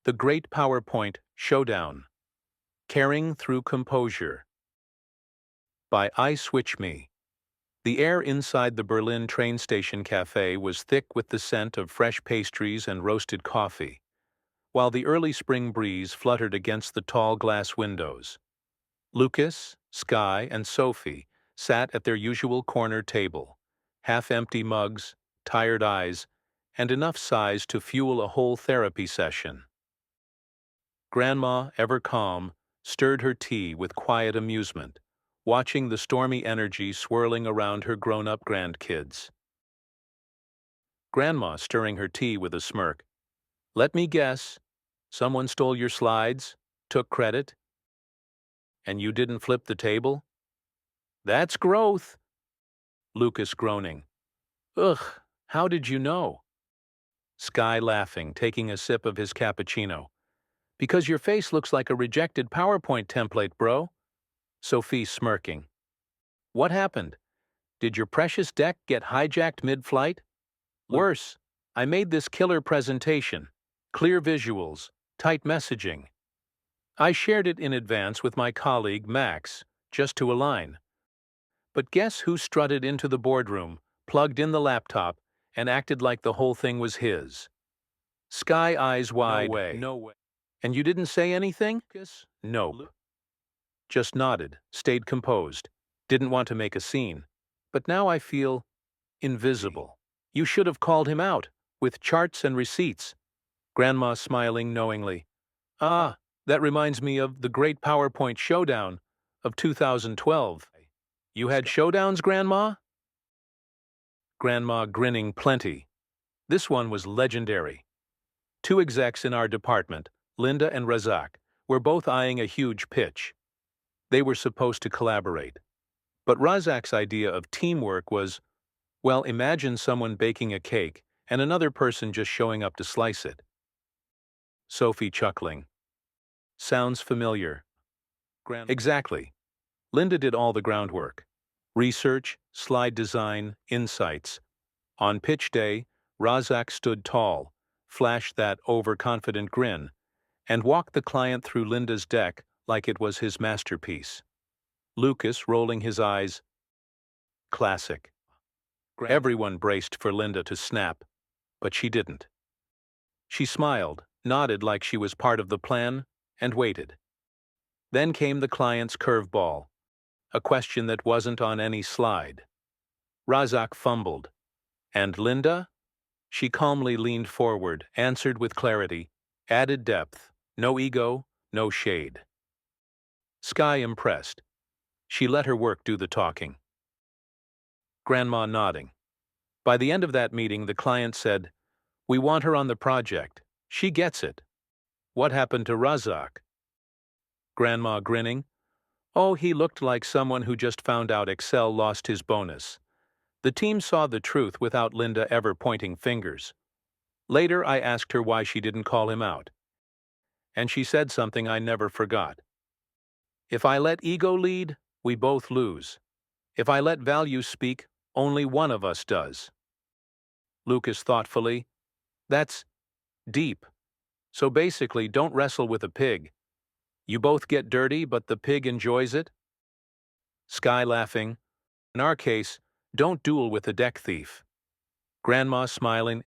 The Great PowerPoint Showdown. Caring Through Composure. By iswitchme. The air inside the Berlin train station cafe was thick with the scent of fresh pastries and roasted coffee, while the early spring breeze fluttered against the tall glass windows. Lucas, Sky, and Sophie sat at their usual corner table, half-empty mugs, tired eyes, and enough sighs to fuel a whole therapy session. Grandma, ever calm, stirred her tea with quiet amusement, watching the stormy energy swirling around her grown-up grandkids. Grandma stirring her tea with a smirk. "Let me guess. Someone stole your slides, took credit, and you didn't flip the table? That's growth." Lucas groaning. "Ugh, how did you know?" Sky laughing, taking a sip of his cappuccino. "Because your face looks like a rejected PowerPoint template, bro." Sophie smirking. "What happened? Did your precious deck get hijacked mid-flight?" "Worse, I made this killer presentation. Clear visuals, tight messaging. I shared it in advance with my colleague Max, just to align. But guess who strutted into the boardroom, plugged in the laptop, and acted like the whole thing was his?" Sky eyes wide. No way. "And you didn't say anything?" "Nope. Just nodded, stayed composed. Didn't want to make a scene. But now I feel invisible. You should have called him out, with charts and receipts." Grandma smiling knowingly. "Ah, that reminds me of the Great PowerPoint Showdown of 2012. You had showdowns, Grandma?" Grandma grinning plenty. "This one was legendary. Two execs in our department, Linda and Razak, were both eyeing a huge pitch. They were supposed to collaborate. But Razak's idea of teamwork was, well, imagine someone baking a cake and another person just showing up to slice it." Sophie chuckling. "Sounds familiar." "Exactly. Linda did all the groundwork. Research, slide design, insights. On pitch day, Razak stood tall, flashed that overconfident grin, and walked the client through Linda's deck like it was his masterpiece. Lucas rolling his eyes. Classic. Everyone braced for Linda to snap, but she didn't. She smiled, nodded like she was part of the plan, and waited. Then came the client's curveball, a question that wasn't on any slide. Razak fumbled. And Linda? She calmly leaned forward, answered with clarity, added depth, no ego, no shade. Sky impressed. She let her work do the talking. Grandma nodding. By the end of that meeting, the client said, "We want her on the project. She gets it." "What happened to Razak?" Grandma grinning. "Oh, he looked like someone who just found out Excel lost his bonus. The team saw the truth without Linda ever pointing fingers. Later, I asked her why she didn't call him out. And she said something I never forgot. If I let ego lead, we both lose. If I let values speak, only one of us does." Lucas thoughtfully. "That's deep. So basically, don't wrestle with a pig. You both get dirty, but the pig enjoys it?" Sky laughing. "In our case, don't duel with a deck thief." Grandma smiling.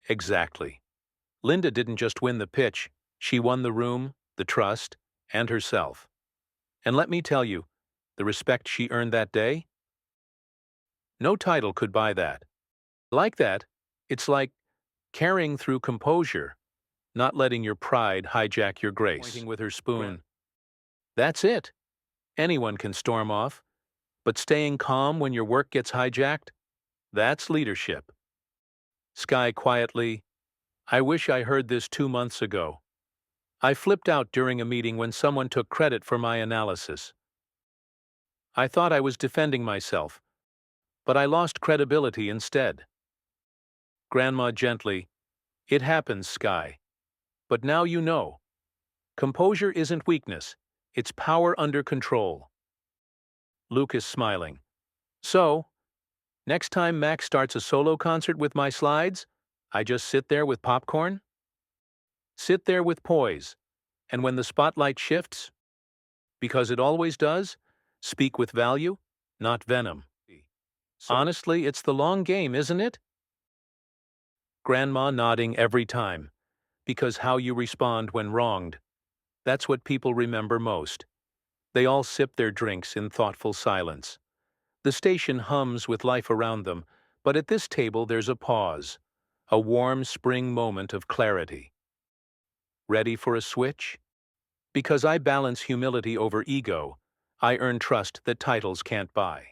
"Exactly. Linda didn't just win the pitch, she won the room, the trust, and herself. And let me tell you, the respect she earned that day? No title could buy that. Like that, it's like carrying through composure, not letting your pride hijack your grace." Pointing with her spoon. "That's it. Anyone can storm off, but staying calm when your work gets hijacked? That's leadership." Sky quietly. "I wish I heard this 2 months ago. I flipped out during a meeting when someone took credit for my analysis. I thought I was defending myself, but I lost credibility instead." Grandma gently. "It happens, Sky. But now you know. Composure isn't weakness, it's power under control." Lucas smiling. "So, next time Max starts a solo concert with my slides, I just sit there with popcorn?" Sit there with poise, and when the spotlight shifts, because it always does, speak with value, not venom. Honestly, it's the long game, isn't it? Grandma nodding every time, because how you respond when wronged, that's what people remember most. They all sip their drinks in thoughtful silence. The station hums with life around them, but at this table there's a pause, a warm spring moment of clarity. Ready for a switch? Because I balance humility over ego, I earn trust that titles can't buy.